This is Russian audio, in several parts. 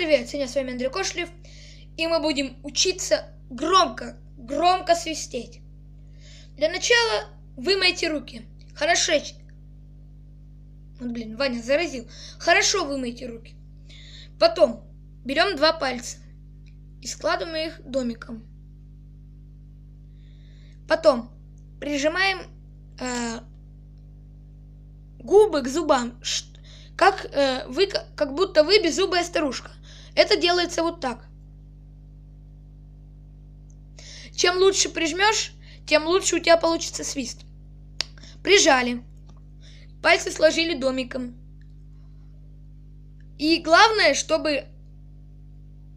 привет! Сегодня с вами Андрей Кошелев, и мы будем учиться громко свистеть. Для начала вымойте руки. Хорошо. Ваня заразил. Хорошо вымойте руки. Потом берем два пальца и складываем их домиком. Потом прижимаем губы к зубам, как будто вы беззубая старушка. Это делается вот так. Чем лучше прижмешь, тем лучше у тебя получится свист. Прижали. Пальцы сложили домиком. И главное, чтобы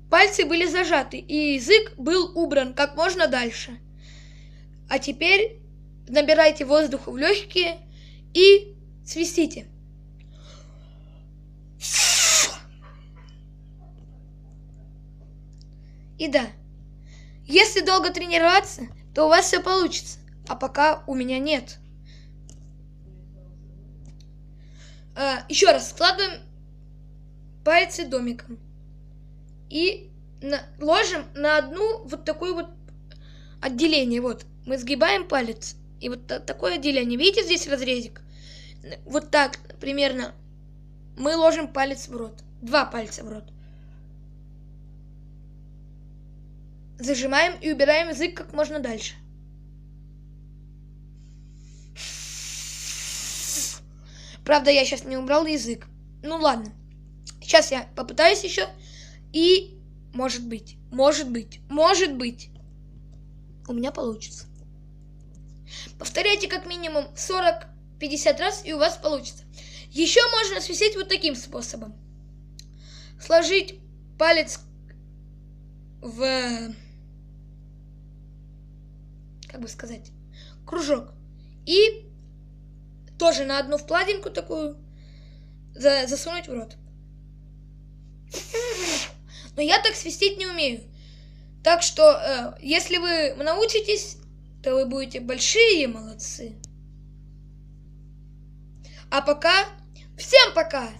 пальцы были зажаты, и язык был убран как можно дальше. А теперь набирайте воздух в легкие и свистите. И да, если долго тренироваться, то у вас все получится, а пока у меня нет. Еще раз складываем пальцы домиком и ложим на одну вот такое вот отделение. Вот мы сгибаем палец, и вот такое отделение. Видите, здесь разрезик? Вот так примерно мы ложим палец в рот, два пальца в рот. Зажимаем и убираем язык как можно дальше. Правда, я сейчас не убрал язык. Ну ладно. Сейчас я попытаюсь еще. И может быть, у меня получится. Повторяйте как минимум 40-50 раз, и у вас получится. Еще можно свистеть вот таким способом. Сложить палец в, кружок. И тоже на одну вкладинку такую засунуть в рот. Но я так свистеть не умею. Так что, если вы научитесь, то вы будете большие молодцы. А пока, всем пока!